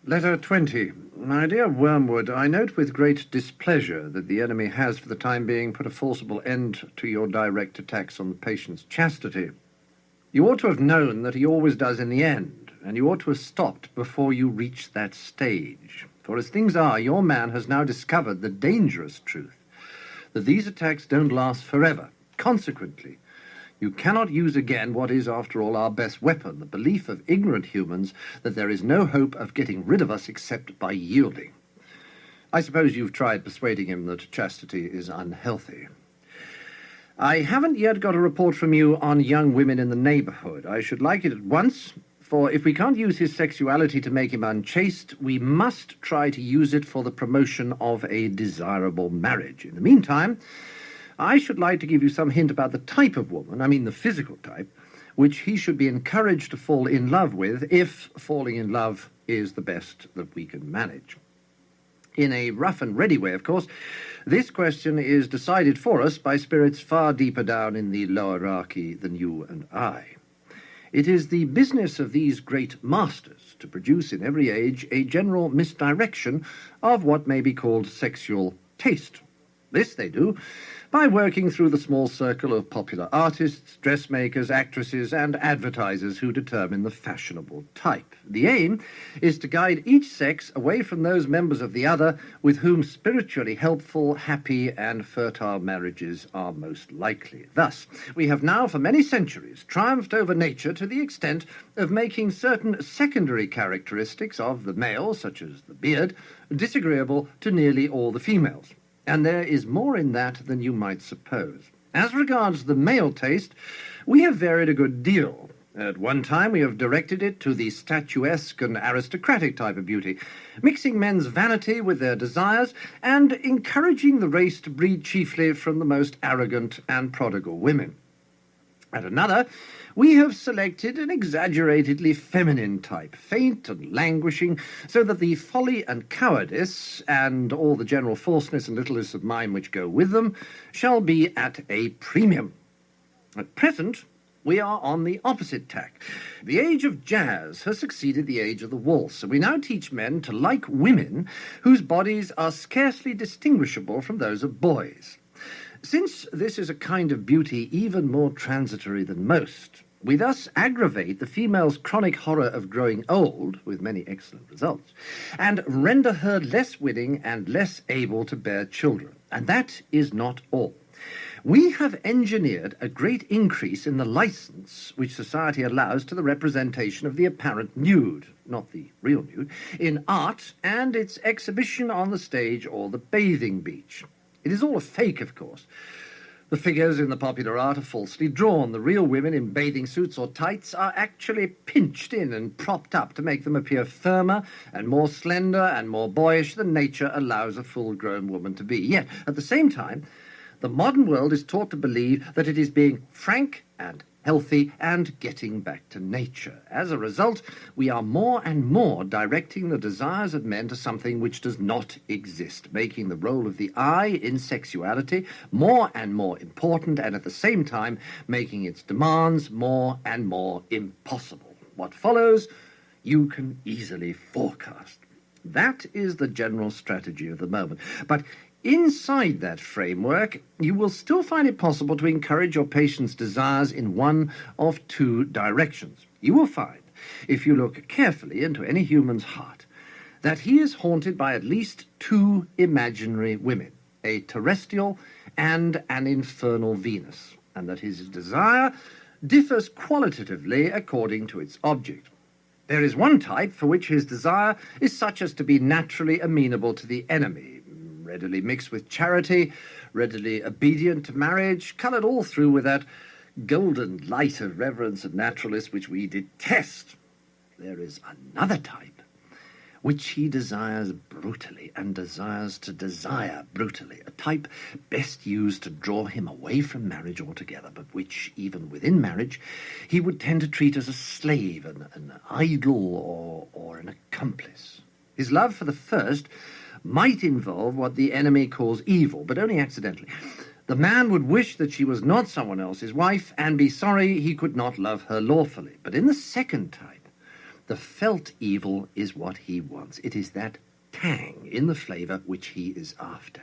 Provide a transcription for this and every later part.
Letter 20. My dear Wormwood, I note with great displeasure that the enemy has, for the time being, put a forcible end to your direct attacks on the patient's chastity. You ought to have known that he always does in the end, and you ought to have stopped before you reached that stage. For as things are, your man has now discovered the dangerous truth, that these attacks don't last forever. Consequently, you cannot use again what is, after all, our best weapon, the belief of ignorant humans that there is no hope of getting rid of us except by yielding. I suppose you've tried persuading him that chastity is unhealthy. I haven't yet got a report from you on young women in the neighborhood. I should like it at once, for if we can't use his sexuality to make him unchaste, we must try to use it for the promotion of a desirable marriage. In the meantime, I should like to give you some hint about the type of woman, I mean the physical type, which he should be encouraged to fall in love with, if falling in love is the best that we can manage. In a rough and ready way, of course, this question is decided for us by spirits far deeper down in the lower hierarchy than you and I. It is the business of these great masters to produce in every age a general misdirection of what may be called sexual taste. This they do by working through the small circle of popular artists, dressmakers, actresses, and advertisers who determine the fashionable type. The aim is to guide each sex away from those members of the other with whom spiritually helpful, happy, and fertile marriages are most likely. Thus, we have now for many centuries triumphed over nature to the extent of making certain secondary characteristics of the male, such as the beard, disagreeable to nearly all the females. And there is more in that than you might suppose. As regards the male taste, we have varied a good deal. At one time we have directed it to the statuesque and aristocratic type of beauty, mixing men's vanity with their desires and encouraging the race to breed chiefly from the most arrogant and prodigal women. At another, we have selected an exaggeratedly feminine type, faint and languishing, so that the folly and cowardice, and all the general falseness and littleness of mind which go with them, shall be at a premium. At present, we are on the opposite tack. The age of jazz has succeeded the age of the waltz, and we now teach men to like women whose bodies are scarcely distinguishable from those of boys. Since this is a kind of beauty even more transitory than most, we thus aggravate the female's chronic horror of growing old, with many excellent results, and render her less winning and less able to bear children. And that is not all. We have engineered a great increase in the license which society allows to the representation of the apparent nude, not the real nude, in art and its exhibition on the stage or the bathing beach. It is all a fake, of course. The figures in the popular art are falsely drawn. The real women in bathing suits or tights are actually pinched in and propped up to make them appear firmer and more slender and more boyish than nature allows a full-grown woman to be. Yet, at the same time, the modern world is taught to believe that it is being frank and healthy and getting back to nature. As a result, we are more and more directing the desires of men to something which does not exist, making the role of the eye in sexuality more and more important, and at the same time making its demands more and more impossible. What follows, you can easily forecast. That is the general strategy of the moment. But inside that framework, you will still find it possible to encourage your patient's desires in one of two directions. You will find, if you look carefully into any human's heart, that he is haunted by at least two imaginary women, a terrestrial and an infernal Venus, and that his desire differs qualitatively according to its object. There is one type for which his desire is such as to be naturally amenable to the enemy, readily mixed with charity, readily obedient to marriage, coloured all through with that golden light of reverence and naturalist which we detest. There is another type which he desires brutally and desires to desire brutally, a type best used to draw him away from marriage altogether, but which, even within marriage, he would tend to treat as a slave, an idol, or an accomplice. His love for the first might involve what the enemy calls evil, but only accidentally. The man would wish that she was not someone else's wife and be sorry he could not love her lawfully. But in the second type, The felt evil is what he wants. It is that tang in the flavour which he is after.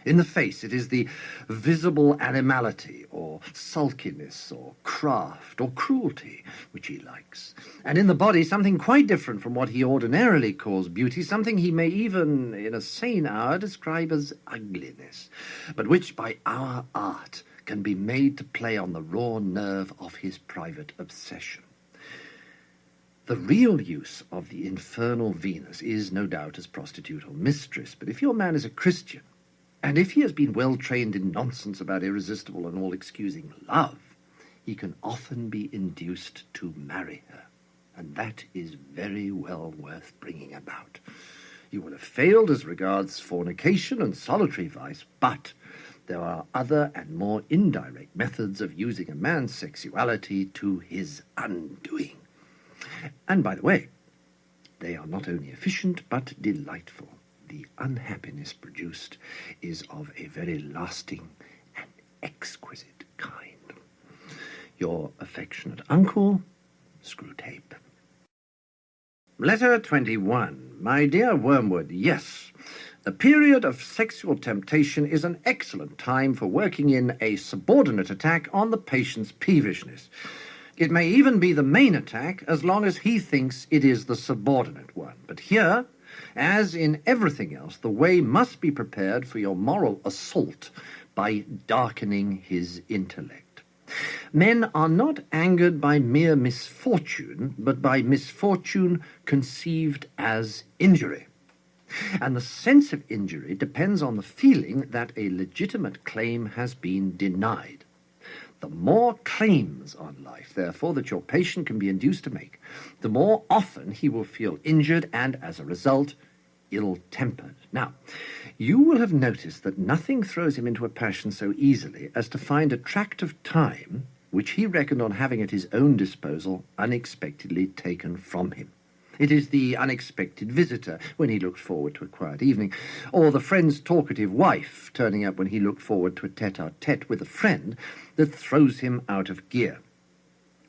In the face, it is the visible animality, or sulkiness, or craft, or cruelty, which he likes. And in the body, something quite different from what he ordinarily calls beauty, something he may even, in a sane hour, describe as ugliness, but which, by our art, can be made to play on the raw nerve of his private obsession. The real use of the infernal Venus is, no doubt, as prostitute or mistress, but if your man is a Christian, and if he has been well trained in nonsense about irresistible and all-excusing love, he can often be induced to marry her, and that is very well worth bringing about. You will have failed as regards fornication and solitary vice, but there are other and more indirect methods of using a man's sexuality to his undoing. And, by the way, they are not only efficient but delightful. The unhappiness produced is of a very lasting and exquisite kind. Your affectionate uncle, Screwtape. Letter 21. My dear Wormwood, yes, a period of sexual temptation is an excellent time for working in a subordinate attack on the patient's peevishness. It may even be the main attack as long as he thinks it is the subordinate one. But here, as in everything else, the way must be prepared for your moral assault by darkening his intellect. Men are not angered by mere misfortune, but by misfortune conceived as injury. And the sense of injury depends on the feeling that a legitimate claim has been denied. The more claims on life, therefore, that your patient can be induced to make, the more often he will feel injured and, as a result, ill-tempered. Now, you will have noticed that nothing throws him into a passion so easily as to find a tract of time which he reckoned on having at his own disposal unexpectedly taken from him. It is the unexpected visitor when he looks forward to a quiet evening, or the friend's talkative wife turning up when he looked forward to a tete-a-tete with a friend, that throws him out of gear.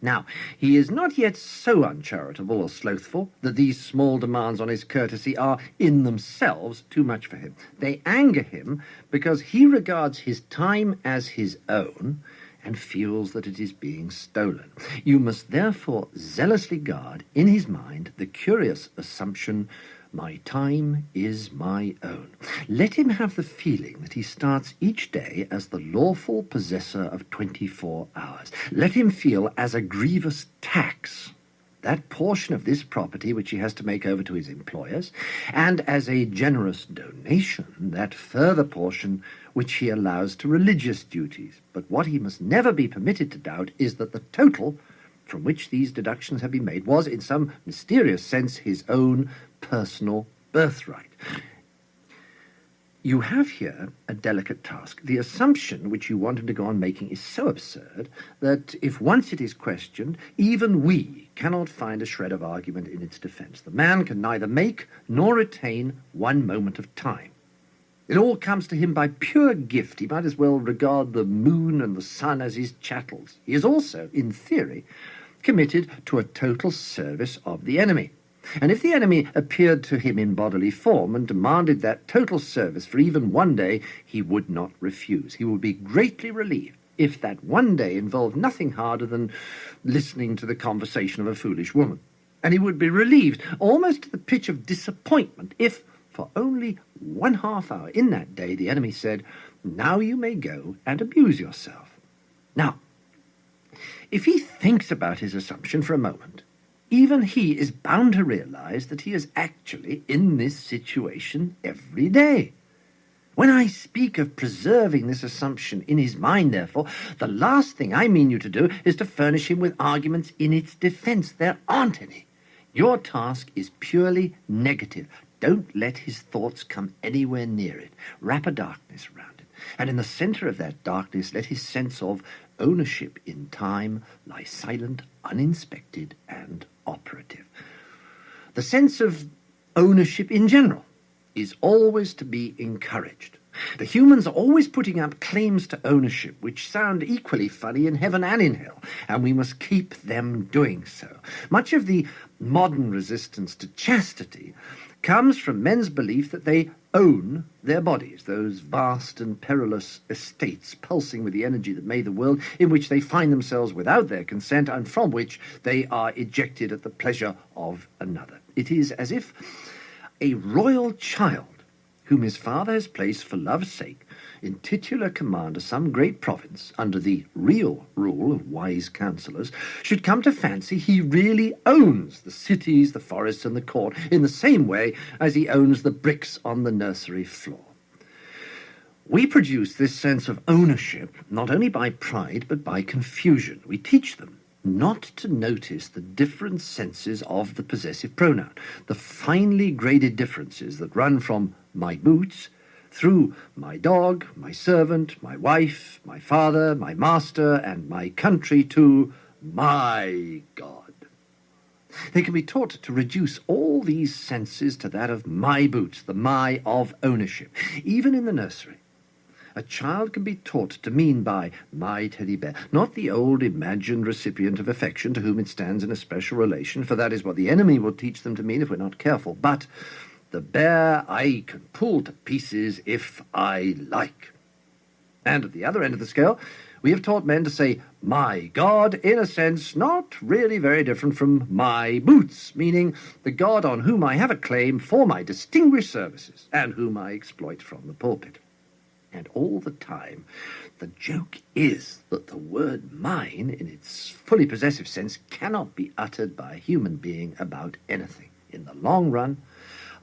Now, he is not yet so uncharitable or slothful that these small demands on his courtesy are, in themselves, too much for him. They anger him because he regards his time as his own and feels that it is being stolen. You must therefore zealously guard in his mind the curious assumption, my time is my own. Let him have the feeling that he starts each day as the lawful possessor of 24 hours. Let him feel as a grievous tax that portion of this property which he has to make over to his employers, and as a generous donation that further portion which he allows to religious duties. But what he must never be permitted to doubt is that the total from which these deductions have been made was, in some mysterious sense, his own personal birthright. You have here a delicate task. The assumption which you want him to go on making is so absurd that if once it is questioned, even we cannot find a shred of argument in its defense. The man can neither make nor retain one moment of time. It all comes to him by pure gift. He might as well regard the moon and the sun as his chattels. He is also, in theory, committed to a total service of the enemy. And if the enemy appeared to him in bodily form and demanded that total service for even one day, he would not refuse. He would be greatly relieved if that one day involved nothing harder than listening to the conversation of a foolish woman. And he would be relieved almost to the pitch of disappointment if, for only 1/2 hour in that day, the enemy said, now you may go and abuse yourself. Now, if he thinks about his assumption for a moment, even he is bound to realize that he is actually in this situation every day. When I speak of preserving this assumption in his mind, therefore, the last thing I mean you to do is to furnish him with arguments in its defense. There aren't any. Your task is purely negative. Don't let his thoughts come anywhere near it. Wrap a darkness around it. And in the center of that darkness, let his sense of ownership in time lie silent, uninspected, and operative. The sense of ownership in general is always to be encouraged. The humans are always putting up claims to ownership which sound equally funny in heaven and in hell, and we must keep them doing so. Much of the modern resistance to chastity comes from men's belief that they own their bodies, those vast and perilous estates pulsing with the energy that made the world, in which they find themselves without their consent and from which they are ejected at the pleasure of another. It is as if a royal child, whom his father has placed for love's sake in titular command of some great province under the real rule of wise counsellors, should come to fancy he really owns the cities, the forests, and the court in the same way as he owns the bricks on the nursery floor. We produce this sense of ownership not only by pride but by confusion. We teach them not to notice the different senses of the possessive pronoun, the finely graded differences that run from my boots through my dog, my servant, my wife, my father, my master, and my country to my God. They can be taught to reduce all these senses to that of my boots, the my of ownership, even in the nursery. A child can be taught to mean by my teddy bear, not the old imagined recipient of affection to whom it stands in a special relation, for that is what the enemy will teach them to mean if we're not careful, but the bear I can pull to pieces if I like. And at the other end of the scale, we have taught men to say my God in a sense not really very different from my boots, meaning the God on whom I have a claim for my distinguished services and whom I exploit from the pulpit. And all the time, the joke is that the word mine, in its fully possessive sense, cannot be uttered by a human being about anything. In the long run,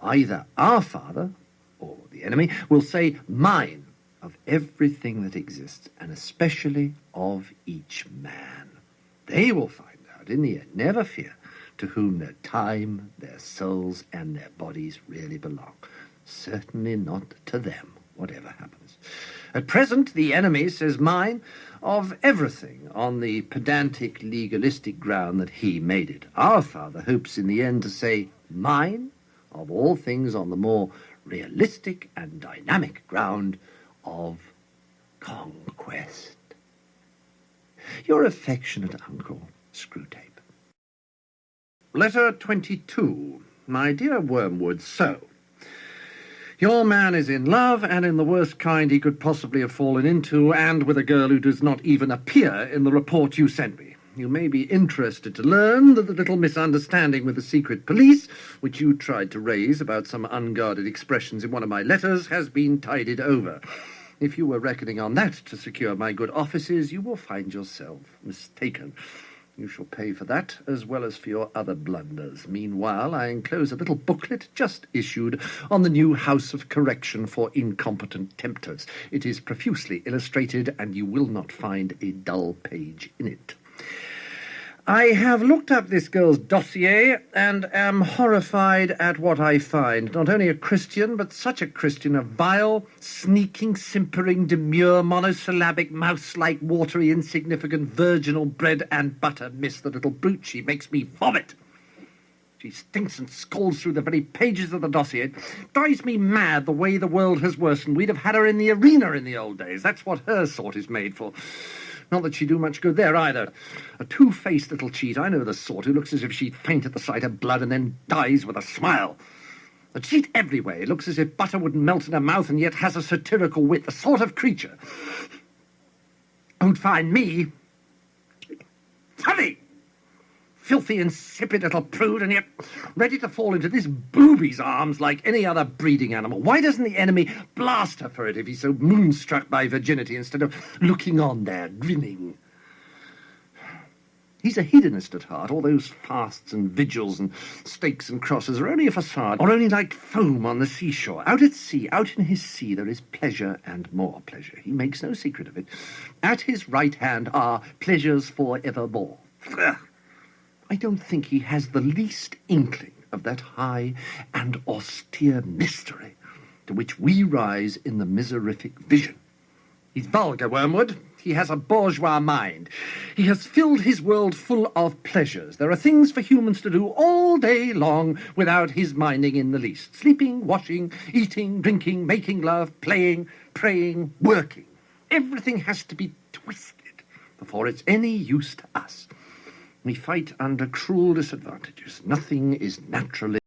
either our father or the enemy will say mine of everything that exists, and especially of each man. They will find out in the end, never fear, to whom their time, their souls, and their bodies really belong. Certainly not to them, whatever happens. At present, the enemy says mine of everything on the pedantic, legalistic ground that he made it. Our Father hopes in the end to say mine of all things on the more realistic and dynamic ground of conquest. Your affectionate uncle, Screwtape. Letter 22. My dear Wormwood, so your man is in love, and in the worst kind he could possibly have fallen into, and with a girl who does not even appear in the report you sent me. You may be interested to learn that the little misunderstanding with the secret police, which you tried to raise about some unguarded expressions in one of my letters, has been tided over. If you were reckoning on that to secure my good offices, you will find yourself mistaken. You shall pay for that, as well as for your other blunders. Meanwhile, I enclose a little booklet just issued on the new House of Correction for Incompetent Tempters. It is profusely illustrated, and you will not find a dull page in it. I have looked up this girl's dossier and am horrified at what I find. Not only a Christian, but such a Christian, a vile, sneaking, simpering, demure, monosyllabic, mouse-like, watery, insignificant, virginal bread and butter miss, the little brute. She makes me vomit. She stinks and scolds through the very pages of the dossier. It drives me mad the way the world has worsened. We'd have had her in the arena in the old days. That's what her sort is made for. Not that she'd do much good there, either. A two-faced little cheat. I know the sort who looks as if she'd faint at the sight of blood and then dies with a smile. A cheat every way. Looks as if butter would melt in her mouth and yet has a satirical wit. The sort of creature who'd find me funny. Filthy, insipid little prude, and yet ready to fall into this booby's arms like any other breeding animal. Why doesn't the enemy blast her for it if he's so moonstruck by virginity instead of looking on there, grinning? He's a hedonist at heart. All those fasts and vigils and stakes and crosses are only a facade, or only like foam on the seashore. Out at sea, out in his sea, there is pleasure and more pleasure. He makes no secret of it. At his right hand are pleasures for evermore. I don't think he has the least inkling of that high and austere mystery to which we rise in the miserific vision. He's vulgar, Wormwood. He has a bourgeois mind. He has filled his world full of pleasures. There are things for humans to do all day long without his minding in the least. Sleeping, washing, eating, drinking, making love, playing, praying, working. Everything has to be twisted before it's any use to us. We fight under cruel disadvantages. Nothing is naturally